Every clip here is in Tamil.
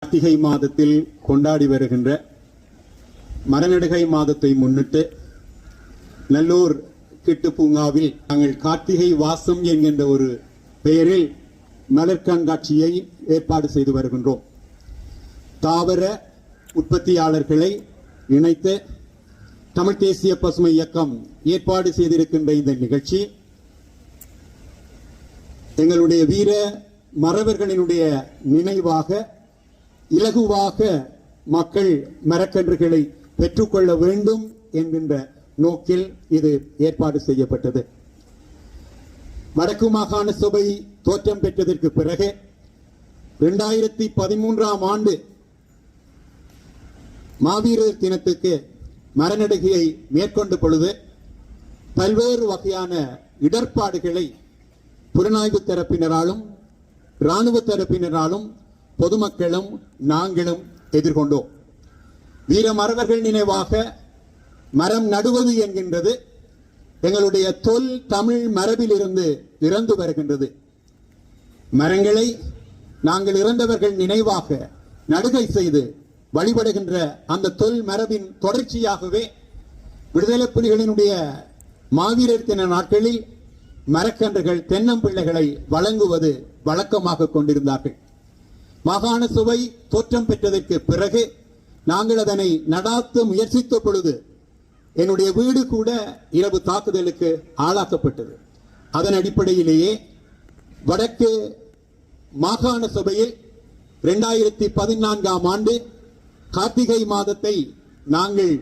கார்த்திகை மாதத்தில் கொண்டாடி வருகின்ற மரநடுகை மாதத்தை முன்னிட்டு நல்லூர் கிட்டு பூங்காவில் நாங்கள் கார்த்திகை வாசம் என்கின்ற ஒரு பெயரில் மலர் கண்காட்சியை ஏற்பாடு செய்து வருகின்றோம். தாவர உற்பத்தியாளர்களை இணைத்து தமிழ் தேசிய பசுமை இயக்கம் ஏற்பாடு செய்திருக்கின்ற இந்த நிகழ்ச்சி எங்களுடைய வீர மறவர்களினுடைய நினைவாக இலகுவாக மக்கள் மரக்கன்றுகளை பெற்றுக்கொள்ள வேண்டும் என்கின்ற நோக்கில் இது ஏற்பாடு செய்யப்பட்டது. வடக்கு மாகாண சபை தோற்றம் பெற்றதற்கு பிறகு 2013ஆம் ஆண்டு மாவீரர் தினத்துக்கு மரநடுகையை மேற்கொண்ட பொழுது பல்வேறு வகையான இடர்பாடுகளை புலனாய்வு தரப்பினராலும் இராணுவ தரப்பினராலும் பொதுமக்களும் நாங்களும் எதிர்கொண்டோம். வீர மறவர்கள் நினைவாக மரம் நடுவது என்கின்றது எங்களுடைய தொல் தமிழ் மரபில் இருந்து இறந்து வருகின்றது. மரங்களை நாங்கள் இறந்தவர்கள் நினைவாக நடுகை செய்து வழிபடுகின்ற அந்த தொல் மரபின் தொடர்ச்சியாகவே விடுதலை புலிகளினுடைய மாவீரர் தின நாட்களில் மரக்கன்றுகள் தென்னம்பிள்ளைகளை வழங்குவது வழக்கமாக கொண்டிருந்தார்கள். மாகாண சபை தோற்றம் பெற்றதற்கு பிறகு நாங்கள் அதனை நடாத்த முயற்சித்த பொழுது என்னுடைய வீடு கூட இரவு தாக்குதலுக்கு ஆளாக்கப்பட்டது. அதன் அடிப்படையிலேயே வடக்கு மாகாண சபையில் 2014ஆம் ஆண்டு கார்த்திகை மாதத்தை நாங்கள்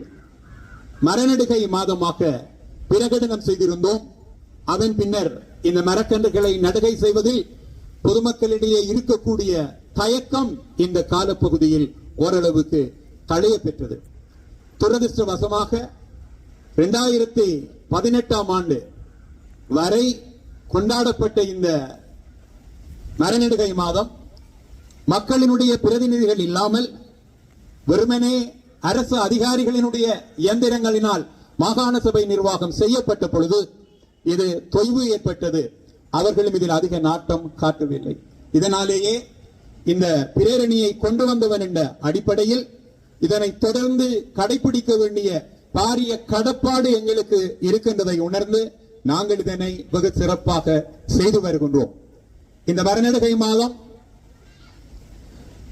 மரநடுகை மாதமாக பிரகடனம் செய்திருந்தோம். அதன் பின்னர் இந்த மரக்கன்றுகளை நடுகை செய்வதில் பொதுமக்களிடையே இருக்கக்கூடிய தயக்கம் இந்த காலப்பகுதியில் ஓரளவுக்கு களைய பெற்றது. துரதிருஷ்டவசமாக 2018ஆம் ஆண்டு வரை கொண்டாடப்பட்ட இந்த மரநடுகை மாதம் மக்களினுடைய பிரதிநிதிகள் இல்லாமல் வெறுமனே அரசு அதிகாரிகளினுடைய இயந்திரங்களினால் மாகாண சபை நிர்வாகம் செய்யப்பட்ட பொழுது இது தொய்வு ஏற்பட்டது. அவர்களும் இதில் அதிக நாட்டம் காட்டவில்லை. இதனாலேயே இந்த பிரேரணியை கொண்டு வந்தவன் என்ற அடிப்படையில் இதனை தொடர்ந்து கடைபிடிக்க வேண்டிய பாரிய கடப்பாடு எங்களுக்கு இருக்கின்றதை உணர்ந்து நாங்கள் இதனை வெகு சிறப்பாக செய்து வருகின்றோம். இந்த மரநடுகை மாதம்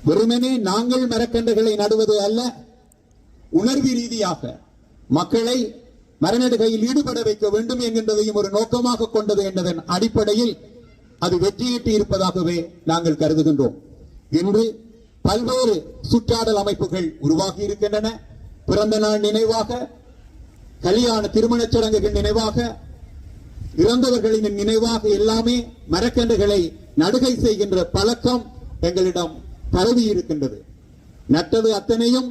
வெறுமனே நாங்கள் மரக்கன்றுகளை நடுவது அல்ல, உணர்வு ரீதியாக மக்களை மரநடுகையில் ஈடுபட வைக்க வேண்டும் என்கின்றதையும் ஒரு நோக்கமாக கொண்டது என்பதன் அடிப்படையில் அது வெற்றியீட்டி இருப்பதாகவே நாங்கள் கருதுகின்றோம். இன்று பல்வேறு சுற்றாடல் அமைப்புகள் உருவாகி இருக்கின்றன. பிறந்த நாள் நினைவாக, கல்யாண திருமணச் சடங்குகள் நினைவாக, இறந்தவர்களின் நினைவாக எல்லாமே மரக்கன்றுகளை நடுகை செய்கின்ற பழக்கம் எங்களிடம் பரவி இருக்கின்றது. நட்டது அத்தனையும்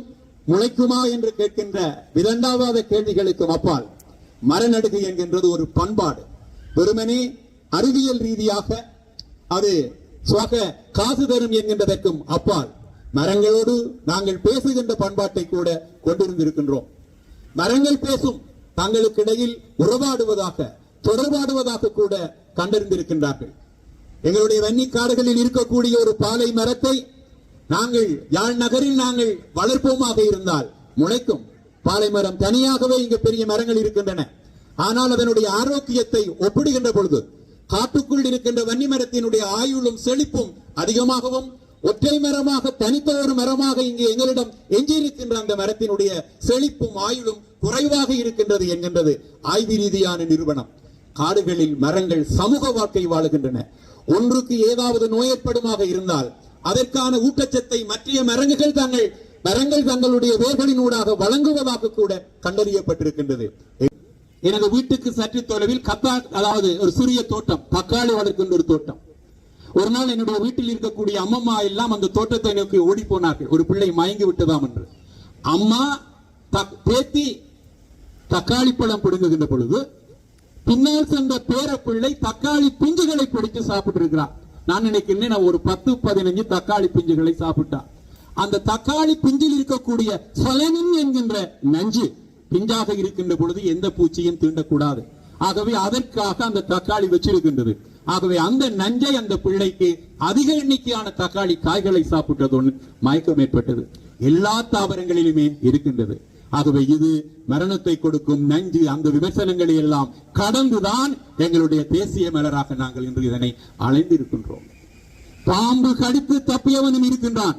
முளைக்குமா என்று கேட்கின்ற விதண்டாவாத கேள்விகளுக்கும் அப்பால் மரநடுகை என்கின்றது ஒரு பண்பாடு. வெறுமனே அறிவியல் ரீதியாக அது காசு தரும் என்கின்றதற்கும் அப்பால் மரங்களோடு நாங்கள் பேசுகின்ற பண்பாட்டை கூட கொண்டிருந்திருக்கின்றோம். மரங்கள் பேசும், தங்களுக்கு இடையில் உறவாடுவதாக தொடர்பாடுவதாக கூட கண்டறிந்திருக்கின்றார்கள். எங்களுடைய வன்னிக்காடுகளில் இருக்கக்கூடிய ஒரு பாலை மரத்தை நாங்கள் யாழ் நகரில் நாங்கள் வளர்ப்போமாக இருந்தால் முளைக்கும். பாலை மரம் தனியாகவே இங்கு பெரிய மரங்கள் இருக்கின்றன. ஆனால் அதனுடைய ஆரோக்கியத்தை ஒப்பிடுகின்ற பொழுது காட்டுக்குள் இருக்கின்ற வன்னி மரத்தினுடைய ஆயுளும் செழிப்பும் அதிகமாகவும், ஒற்றை மரமாக தனித்த ஒரு மரமாக இங்கே எங்களிடம் எஞ்சியிருக்கின்ற அந்த மரத்தினுடைய செழிப்பும் ஆயுளும் குறைவாக இருக்கின்றது என்கின்றது ஆய்வு ரீதியான நிறுவனம். காடுகளில் மரங்கள் சமூக வாழ்க்கை வாழுகின்றன. ஒன்றுக்கு ஏதாவது நோய் ஏற்படுமாக இருந்தால் அதற்கான ஊட்டச்சத்தை மற்ற மரங்கள் தங்களுடைய வேர்களினூடாக வழங்குவதாக கூட கண்டறியப்பட்டிருக்கின்றது. எனது வீட்டுக்கு சற்று தொலைவில் அதாவது ஒரு சிறிய தோட்டம், தக்காளி வளர்க்கின்ற ஒரு தோட்டம். ஒரு நாள் என்னுடைய வீட்டில் இருக்கக்கூடிய அம்மம்மா எல்லாம் அந்த தோட்டத்தை நோக்கி ஓடி போனார்கள். ஒரு பிள்ளை மயங்கி விட்டதாம் என்று. அம்மா பேத்தி தக்காளி பழம் பிடுங்குகின்ற பொழுது பின்னால் சென்ற பேர பிள்ளை தக்காளி பிஞ்சுகளை பிடித்து சாப்பிட்டு இருக்கிறார். நான் நினைக்கிறேன் ஒரு 10-15 தக்காளி பிஞ்சுகளை சாப்பிட்டார். அந்த தக்காளி பிஞ்சில் இருக்கக்கூடிய சொலனின் என்கின்ற நஞ்சு பிஞ்சாக இருக்கின்ற பொழுது எந்த பூச்சியும் தீண்டக்கூடாது. ஆகவே அதற்காக அந்த தக்காளி வச்சிருக்கின்றது. ஆகவே அந்த நஞ்சை அந்த பிள்ளைக்கு அதிக எண்ணிக்கையான தக்காளி காய்களை சாப்பிட்டதோடு மயக்கம் ஏற்பட்டது. எல்லா தாவரங்களிலுமே இருக்கின்றது. ஆகவே இது மரணத்தை கொடுக்கும் நஞ்சு. அந்த விமர்சனங்களை எல்லாம் கடந்துதான் எங்களுடைய தேசிய மலராக நாங்கள் இன்று இதனை அலைந்திருக்கின்றோம். பாம்பு கடித்து தப்பியவனும் இருக்கின்றான்,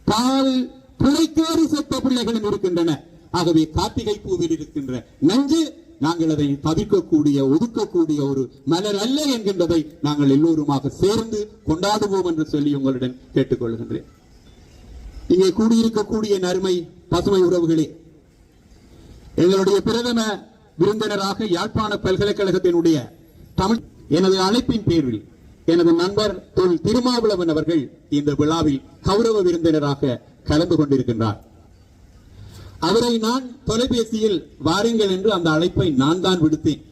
பால் புழைக்கேறி செத்த பிள்ளைகளும் இருக்கின்றன. ஆகவே கார்த்திகை பூவில் இருக்கின்ற நஞ்சு நாங்கள் அதை தவிர்க்கக்கூடிய ஒதுக்கக்கூடிய ஒரு மலர் அல்ல என்கின்றதை நாங்கள் எல்லோருமாக சேர்ந்து கொண்டாடுவோம் என்று சொல்லி உங்களிடம் கேட்டுக்கொள்கின்றேன். இங்கே கூடியிருக்கக்கூடிய நறுமை பசுமை உறவுகளே, எங்களுடைய பிரதம விருந்தினராக யாழ்ப்பாண பல்கலைக்கழகத்தினுடைய தமிழ் எனது அழைப்பின் பேரில் எனது நண்பர் தொல் திருமாவளவன் அவர்கள் இந்த விழாவில் கௌரவ விருந்தினராக கலந்து கொண்டிருக்கின்றார். அவரை நான் தொலைபேசியில் வாருங்கள் என்று அந்த அழைப்பை நான் தான் விடுத்தேன்.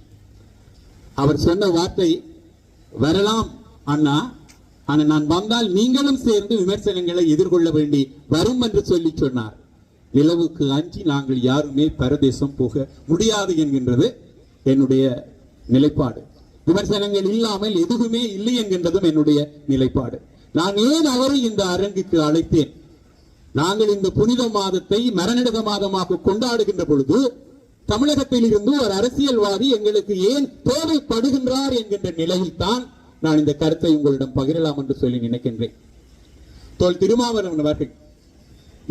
அவர் சொன்ன வார்த்தை, வரலாம் அண்ணா, ஆனால் நான் வந்தால் நீங்களும் சேர்ந்து விமர்சனங்களை எதிர்கொள்ள வேண்டி வரும் என்று சொல்லி சொன்னார். நிலவுக்கு அஞ்சி நாங்கள் யாருமே பரதேசம் போக முடியாது என்கின்றது என்னுடைய நிலைப்பாடு. விமர்சனங்கள் இல்லாமல் எதுவுமே இல்லை என்கின்றதும் என்னுடைய நிலைப்பாடு. நான் ஏன் அவரை இந்த அரங்குக்கு அழைத்தேன்? நாங்கள் இந்த புனித மாதத்தை மரணிடக மாதமாக கொண்டாடுகின்ற பொழுது தமிழகத்தில் இருந்து ஒரு அரசியல்வாதி எங்களுக்கு ஏன் தேவைப்படுகின்றார் என்கின்ற நிலையில் தான் நான் இந்த கருத்தை உங்களிடம் பகிரலாம் என்று சொல்லி நினைக்கின்றேன். தோல் திருமாவளவன் அவர்கள்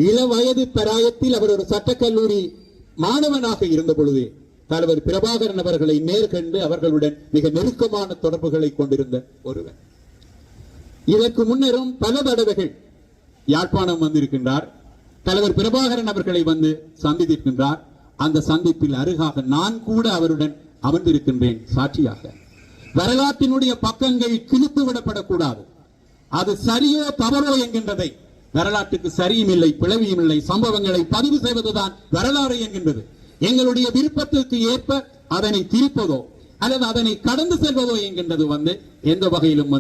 இள வயது பிராயத்தில் அவர் ஒரு சட்டக்கல்லூரி மாணவனாக இருந்த பொழுது தலைவர் பிரபாகரன் அவர்களை நேர்கண்டு அவர்களுடன் மிக நெருக்கமான தொடர்புகளை கொண்டிருந்த ஒருவர். இதற்கு முன்னரும் பல தடவைகள் யாழ்ப்பாணம் வந்திருக்கின்றார். தலைவர் பிரபாகரன் அவர்களை வந்து சந்தித்திருக்கின்றார். அந்த சந்திப்பில் அருகாக நான் கூட அவருடன் அமர்ந்திருக்கின்றேன் சாட்சியாக. வரலாற்றினுடைய பக்கங்கள் கிழித்து விடப்படக்கூடாது. அது சரியோ தவறோ என்கின்றதை, வரலாற்றுக்கு சரியும் இல்லை பிளவியும் இல்லை, சம்பவங்களை பதிவு செய்வதுதான் வரலாறு என்கின்றது. எங்களுடைய விருப்பத்திற்கு ஏற்ப அதனை திரிப்பதோ அல்லது அதனை கடந்து செல்வதோ என்கின்றது எந்த வகையிலும்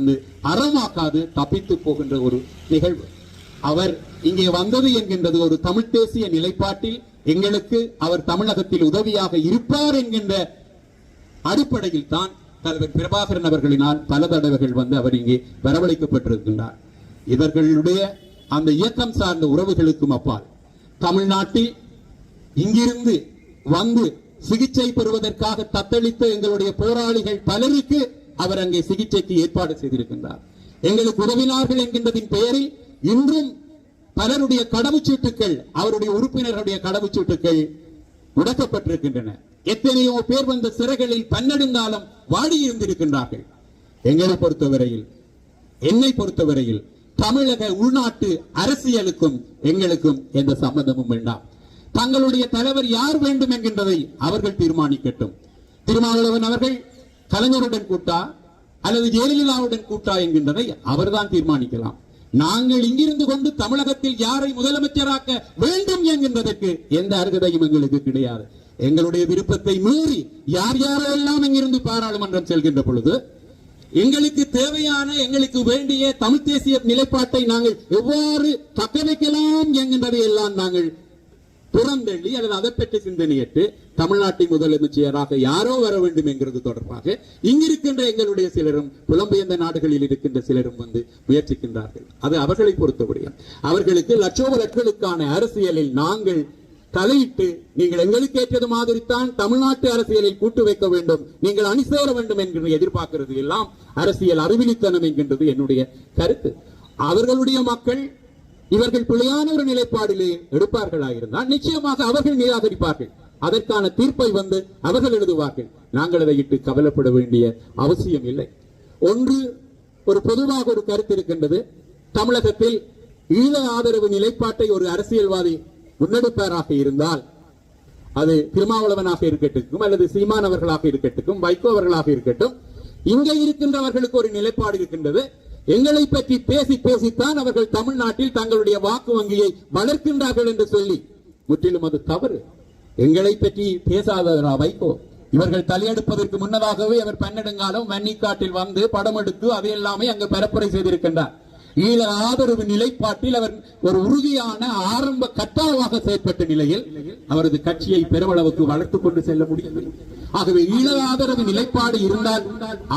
அறமாக்காது தப்பித்து போகின்ற ஒரு நிகழ்வு. அவர் இங்கே வந்தது என்கின்றது ஒரு தமிழ் தேசிய நிலைப்பாட்டில் எங்களுக்கு அவர் தமிழகத்தில் உதவியாக இருப்பார் என்கின்ற அடிப்படையில் தான் தலைவர் பிரபாகரன் அவர்களினால் பல தடவைகள் அவர் இங்கே வரவழைக்கப்பட்டிருக்கின்றார். இவர்களுடைய அந்த இயக்கம் சார்ந்த உறவுகளுக்கும் அப்பால் தமிழ்நாட்டில் இங்கிருந்து வந்து சிகிச்சை பெறுவதற்காக தத்தளித்த எங்களுடைய போராளிகள் பலருக்கு அவர் அங்கே சிகிச்சைக்கு ஏற்பாடு செய்திருக்கின்றார். எங்களுக்கு உதவினார்கள் என்கின்றதின் பெயரில் இன்றும் பலருடைய கடவுச்சீட்டுகள், அவருடைய உறுப்பினர்களுடைய கடவுச்சீட்டுகள் முடக்கப்பட்டிருக்கின்றன. எத்தனையோ பேர் வந்த சிறைகளில் பன்னெடுங்காலம் வாடியிருந்திருக்கின்றார்கள். எங்களை பொறுத்தவரையில், என்னை பொறுத்தவரையில் தமிழக உள்நாட்டு அரசியலுக்கும் எங்களுக்கும் எந்த சம்பந்தமும் வேண்டாம். தங்களுடைய தலைவர் யார் வேண்டும் என்கின்றதை அவர்கள் தீர்மானிக்கட்டும். திருமாவளவன் அவர்கள் கலைஞருடன் கூட்டா அல்லது ஜெயலலிதாவுடன் கூட்டா என்கின்றதை அவர்தான் தீர்மானிக்கலாம். நாங்கள் இங்கிருந்து கொண்டு தமிழகத்தில் யாரை முதலமைச்சராக்க வேண்டும் என்கின்றதற்கு எந்த அருகதையும் எங்களுக்கு கிடையாது. எங்களுடைய விருப்பத்தை மீறி யார் யாரெல்லாம் இங்கிருந்து பாராளுமன்றம் செல்கின்ற பொழுது எங்களுக்கு தேவையான, எங்களுக்கு வேண்டிய தமிழ் தேசிய நிலைப்பாட்டை நாங்கள் எவ்வாறு தக்க வைக்கலாம் என்கின்றதை எல்லாம் நாங்கள் புறந்தள்ளி அல்லது அதை பற்றி சிந்தனையிட்டு தமிழ்நாட்டின் முதலமைச்சராக யாரோ வர வேண்டும் என்கிறது தொடர்பாக இங்கிருக்கின்ற எங்களுடைய சிலரும் புலம்பெயர்ந்த நாடுகளில் இருக்கின்ற சிலரும் முயற்சிக்கின்றார்கள். அது அவர்களை பொறுத்தவரையும் அவர்களுக்கு லட்சோப லட்சங்களுக்கான அரசியலில் நாங்கள் தலையிட்டு நீங்கள் எங்களுக்கு ஏற்றது மாதிரித்தான் தமிழ்நாட்டு அரசியலில் கூட்டு வைக்க வேண்டும், நீங்கள் அணி சேர வேண்டும் என்று எதிர்பார்க்கிறது எல்லாம் அரசியல் அறிவிலித்தனம் என்கின்றது என்னுடைய கருத்து. அவர்களுடைய மக்கள் இவர்கள் பிழையான ஒரு நிலைப்பாடிலே எடுப்பார்களாயிருந்தால் நிச்சயமாக அவர்கள் நிராகரிப்பார்கள். அதற்கான தீர்ப்பை அவர்கள் எழுதுவார்கள். நாங்கள் அதை இட்டு கவலைப்பட வேண்டிய அவசியம் இல்லை. ஒன்று, ஒரு பொதுவாக ஒரு கருத்து இருக்கின்றது. தமிழகத்தில் ஈழ ஆதரவு நிலைப்பாட்டை ஒரு அரசியல்வாதி முன்னெடுப்பாராக இருந்தால் அது திருமாவளவனாக இருக்கட்டும் அல்லது சீமான் அவர்களாக இருக்கட்டும் வைகோ அவர்களாக இருக்கட்டும், இங்கே இருக்கின்றவர்களுக்கு ஒரு நிலைப்பாடு இருக்கின்றது. எங்களை பற்றி பேசி பேசித்தான் அவர்கள் தமிழ்நாட்டில் தங்களுடைய வாக்கு வங்கியை வளர்க்கின்றார்கள் என்று சொல்லி முற்றிலும் அது தவறு. எங்களை பற்றி பேசாதவரா வைகோ? இவர்கள் தலையெடுப்பதற்கு முன்னதாகவே அவர் பன்னெடுங்காலம் வன்னிக்காட்டில் படம் எடுத்து அதையெல்லாமே அங்கு பரப்புரை செய்திருக்கின்றார். ஈழ ஆதரவு நிலைப்பாட்டில் அவர் ஒரு உறுதியான ஆரம்ப கட்டாவாக செயற்பட்ட நிலையில் அவரது கட்சியை பெருமளவுக்கு வளர்த்துக் கொண்டு செல்ல முடியவில்லை. ஆகவே ஈழ ஆதரவு நிலைப்பாடு இருந்தால்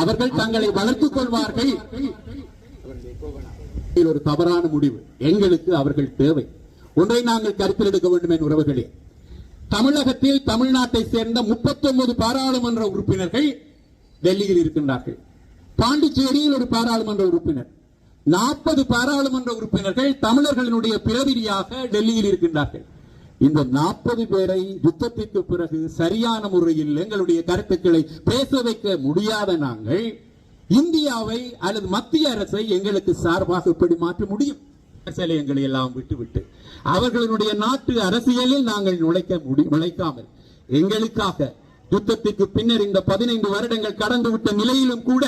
அவர்கள் தங்களை வளர்த்துக் கொள்வார்கள். ஒரு தவறான முடிவு. எங்களுக்கு அவர்கள் தேவை. ஒன்றை நாங்கள் கருத்தில் எடுக்க வேண்டும் என் உறவுகளே. தமிழகத்தில் தமிழ்நாட்டை சேர்ந்த 39 பாராளுமன்ற உறுப்பினர்கள் டெல்லியில் இருக்கின்றார்கள். பாண்டிச்சேரியில் ஒரு பாராளுமன்ற உறுப்பினர், 40 பாராளுமன்ற உறுப்பினர்கள் தமிழர்களினுடைய பிரதிநிதியாக டெல்லியில் இருக்கின்றார்கள். இந்த 40 பேரை யுத்தத்திற்கு பிறகு சரியான முறையில் எங்களுடைய கருத்துக்களை பேச வைக்க முடியாத நாங்கள் இந்தியாவை அல்லது மத்திய அரசை எங்களுக்கு சார்பாக எப்படி மாற்ற முடியும்? எங்களை எல்லாம் விட்டுவிட்டு அவர்களுடைய நாட்டு அரசியலில் நாங்கள் நுழைக்காமல் எங்களுக்காக யுத்தத்திற்கு பின்னர் இந்த 15 வருடங்கள் கடந்துவிட்ட நிலையிலும் கூட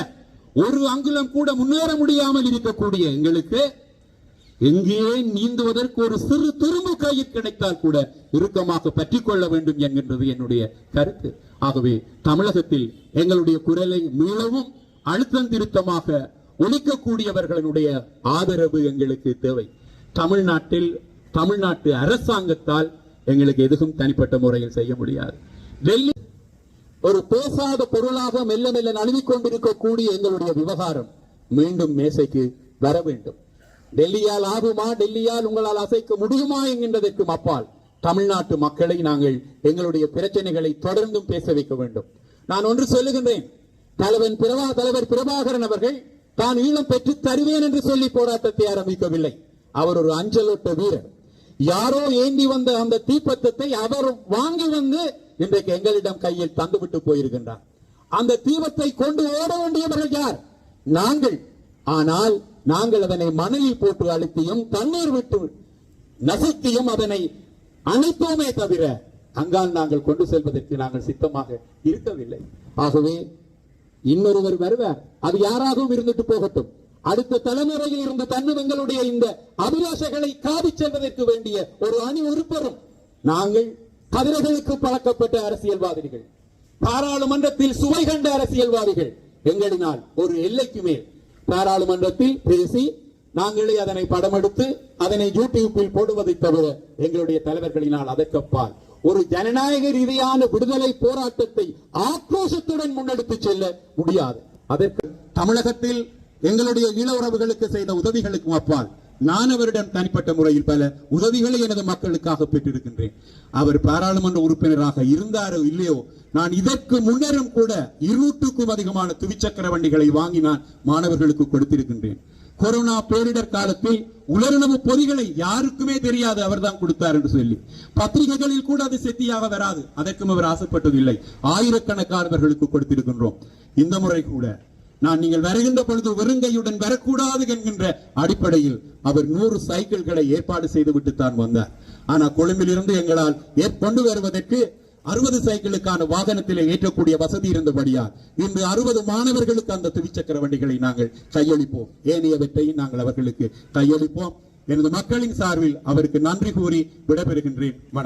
ஒரு அங்குலம் கூட முன்னேற முடியாமல் இருக்கக்கூடிய எங்களுக்கு எங்கே நீந்துவதற்கு ஒரு சிறு துரும்பு கையில் கிடைத்தால் கூட இறுக்கமாக பற்றிக் கொள்ள வேண்டும் என்கின்றது என்னுடைய கருத்து. ஆகவே தமிழகத்தில் எங்களுடைய குரலை மீளவும் அழுத்தம் திருத்தமாக ஒழிக்கக்கூடியவர்களுடைய ஆதரவு எங்களுக்கு தேவை. தமிழ்நாட்டு அரசாங்கத்தால் எங்களுக்கு எதுவும் தனிப்பட்ட முறையில் செய்ய முடியாது. டெல்லி ஒரு பேசாத பொருளாக மெல்ல மெல்ல நழுவிக் கொண்டிருக்கக்கூடிய எங்களுடைய விவகாரம் மீண்டும் மேசைக்கு வர வேண்டும். டெல்லியால் ஆகுமா, டெல்லியால் உங்களால் அசைக்க முடியுமா என்கின்றதற்கும் அப்பால் தமிழ்நாட்டு மக்களை நாங்கள் எங்களுடைய பிரச்சனைகளை தொடர்ந்தும் பேச வைக்க வேண்டும். நான் ஒன்று சொல்லுகின்றேன். தலைவர் பிரபாகரன் அவர்கள் தான் ஈழம் பெற்று தருவேன் என்று சொல்லி போராட்டத்தை ஆரம்பிக்கவில்லை. அவர் ஒரு அஞ்சலோட்ட வீரர். யாரோ ஏந்தி வந்த அந்த தீப்பத்தத்தை அவர் வாங்கி வந்து இன்றைக்கு எங்களிடம் கையில் தந்துவிட்டு போயிருக்கின்றார். அந்த தீபத்தை கொண்டு ஓட வேண்டியவர்கள் யார்? நாங்கள். ஆனால் நாங்கள் அதனை மணலில் போட்டு அழுத்தியும் தண்ணீர் விட்டு நசுக்கியும் அதனை அணைத்தோமே தவிர அங்கால் நாங்கள் கொண்டு செல்வதற்கு நாங்கள் சித்தமாக இருக்கவில்லை. ஆகவே இன்னொருவர் வருவார், அது யாராகவும் இருந்துட்டு போகட்டும். அடுத்த தலைமுறையில் இருந்து தன்னும் எங்களுடைய இந்த அபிலாஷைகளை காவி செல்வதற்கு வேண்டிய ஒரு அணி உறுப்பரும் நாங்கள் கதிரைகளுக்கு பழக்கப்பட்ட அரசியல்வாதிகள், பாராளுமன்றத்தில் சுவை கண்ட அரசியல்வாதிகள். எங்களினால் ஒரு எல்லைக்கு மேல் பாராளுமன்றத்தில் பேசி நாங்களே அதனை படமெடுத்து அதனை யூடியூப்பில் போடுவதை தவிர எங்களுடைய தலைவர்களினால் அதற்கப்பால் ஒரு ஜனநாயக ரீதியான விடுதலை போராட்டத்தை ஆக்ரோஷத்துடன் முன்னெடுத்து செல்ல முடியாது. அதற்கு தமிழகத்தில் எங்களுடைய ஈழ உறவுகளுக்கு செய்த உதவிகளுக்கும் அப்பால் நான் அவரிடம் தனிப்பட்ட முறையில் பல உதவிகளை எனது மக்களுக்காக பெற்றிருக்கின்றேன். அவர் பாராளுமன்ற உறுப்பினராக இருந்தாரோ இல்லையோ, நான் இதற்கு முன்னரும் கூட 200க்கும் அதிகமான துவிச்சக்கர வண்டிகளை வாங்கி நான் மாணவர்களுக்கு கொடுத்திருக்கின்றேன். கொரோனா பேரிடர் காலத்தில் உலருணவு பொறிகளை யாருக்குமே தெரியாது, அவர் தான் கொடுத்தார் என்று சொல்லி பத்திரிகைகளில் கூட அது செத்தியாக வராது. அதற்கும் அவர் ஆசைப்பட்டதில்லை. ஆயிரக்கணக்கானவர்களுக்கு கொடுத்திருக்கின்றோம். இந்த முறை கூட நான் நீங்கள் வருகின்ற பொழுது வெறுங்கையுடன் வரக்கூடாது என்கின்ற அடிப்படையில் அவர் 100 சைக்கிள்களை ஏற்பாடு செய்துவிட்டு தான் வந்தார். ஆனா கொழும்பில் இருந்து எங்களால் கொண்டு வருவதற்கு 60 சைக்கிளுக்கான வாகனத்திலே ஏற்றக்கூடிய வசதி இருந்தபடியால் இன்று 60 மாணவர்களுக்கு அந்த துவிச்சக்கர வண்டிகளை நாங்கள் கையளிப்போம். ஏனையவற்றையும் நாங்கள் அவர்களுக்கு கையளிப்போம். எனது மக்களின் சார்பில் அவருக்கு நன்றி கூறி விடைபெறுகின்றேன். வணக்கம்.